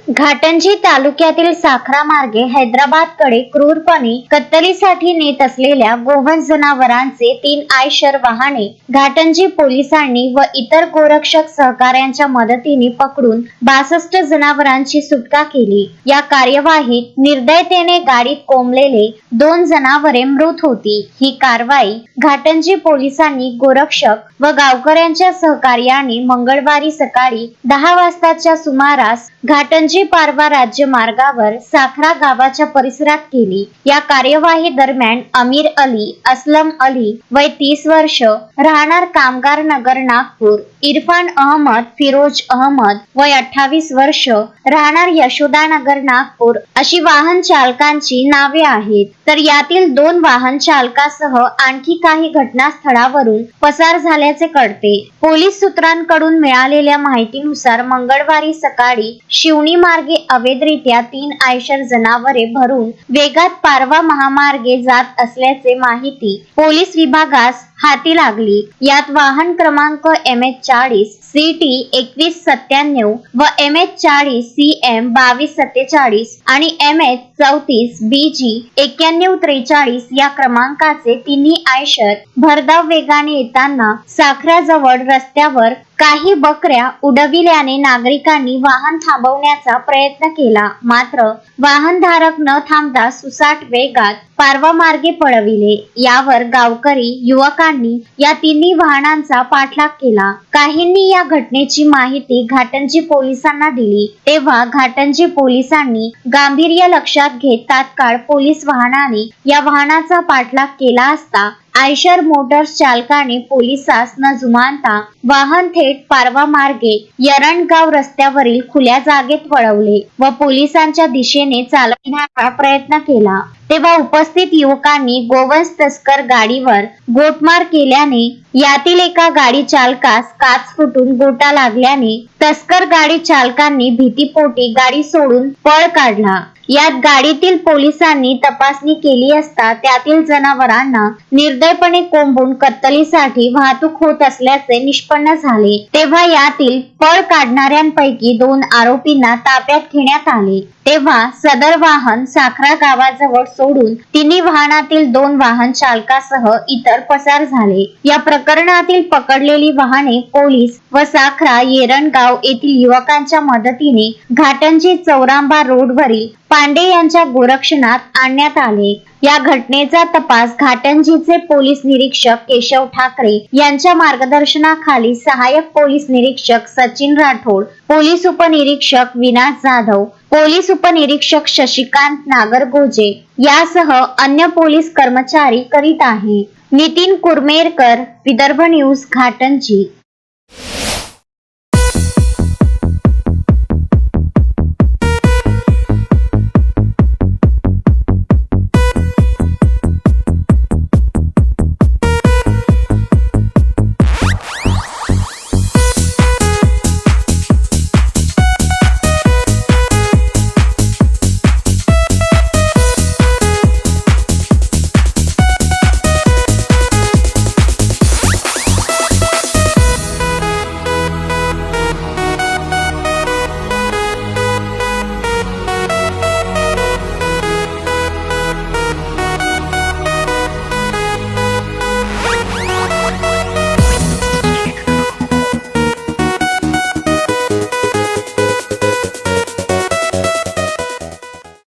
घाटंजी तालुक्यातील साखरा मार्गे हैदराबादकडे क्रूरपणे कत्तलीसाठी नेत असलेल्या गोवंश जनावरांचे 3 आयशर वाहने घाटंजी पोलिसांनी व इतर गोरक्षक सहकाऱ्यांच्या मदतीने पकडून 62 जनावरांची सुटका केली। या कार्यवाहीत निर्दयतेने गाडीत कोंबलेले 2 जनावरे मृत होती। ही कारवाई घाटंजी पोलिसांनी गोरक्षक व गावकऱ्यांच्या सहकार्याने मंगळवारी सकाळी 10 वाजताच्या सुमारास घाटंजी पारवा राज्य मार्गावर साखरा गावाच्या परिसरात केली। या कार्यवाही दरम्यान अमीर अली असलम अली वय 30 वर्ष राहणार कामगार नगर नागपूर, इरफान अहमद फिरोज अहमद वय 28 वर्ष राहणार यशोदानगर नागपूर अशी वाहन चालकांची नावे आहेत। तर यातील 2 वाहन चालकासह आणखी काही घटनास्थळावरून पसार झाल्याचे कळते। पोलीस सूत्रांकडून मिळालेल्या माहितीनुसार मंगळवारी सकाळी शिवणी मार्गे अवैधरित्या 3 आयशर जनावरे भरून वेगात पारवा महामार्गे जात असल्याचे माहिती पोलीस विभागास हाती लागली। यात वाहन क्रमांक MH40 CT 2197 व MH40 CM 2247 आणि MH34 BG 9143 या क्रमांकाचे तिन्ही आयशर भरधाव वेगाने येताना साखऱ्याजवळ रस्त्यावर काही बकऱ्या उडविल्याने नागरिकांनी वाहन थांबवण्याचा प्रयत्न केला, मात्र वाहनधारक न थांबता सुसाट वेगात पारवा मार्गे पळविले। यावर गावकरी युवकांनी या तिन्ही वाहनांचा पाठलाग केला। काहींनी या घटनेची माहिती घाटंजी पोलिसांना दिली, तेव्हा घाटंजी पोलिसांनी गांभीर्य लक्षात घेत तात्काळ पोलीस वाहनाने या वाहनाचा पाठलाग केला असता आयशर मोटर्स चालकाने पोलिसास न जुमानता वाहन थेट पारवा मार्गे यरणगाव रस्त्यावरील खुल्या जागेत वळवले व पोलिसांच्या दिशेने चालविण्याचा प्रयत्न केला। तेव्हा उपस्थित युवकांनी गोवंश तस्कर गाडीवर गोटमार केल्याने यातील एका गाडी चालकास काच फुटून गोटा लागल्याने तस्कर गाडी चालकांनी भीतीपोटी गाडी सोडून पळ काढला। यात गाडीतील पोलिसांनी तपासणी केली असता त्यातील जनावरांना निर्दयपणे कोंबून कत्तलीसाठी वाहतूक होत असल्याचे निष्पन्न झाले। तेव्हा यातील पळ काढणाऱ्यांपैकी 2 आरोपींना ताब्यात घेण्यात आले। तेव्हा सदर वाहन साखरा गावाजवळ सोडून तिन्ही वाहनातील 2 वाहन चालकासह इतर पसार झाले। या प्रकरणातील पकडलेली वाहने पोलीस व साखरा येरणगाव येथील युवकांच्या मदतीने घाटंजी चौरांबा रोडवरील पांडे यांच्या गोरक्षणात आणण्यात आले। या घटनेचा तपास घाटंजीचे पोलीस निरीक्षक केशव ठाकरे यांच्या मार्गदर्शनाखाली सहाय्यक पोलीस निरीक्षक सचिन राठोड, पोलीस उपनिरीक्षक विनाश जाधव, पोलीस उपनिरीक्षक शशिकांत नागरगोजे यासह अन्य पोलीस कर्मचारी करीत आहे। नितीन कुरमेरकर, विदर्भ न्यूज, घाटंजी।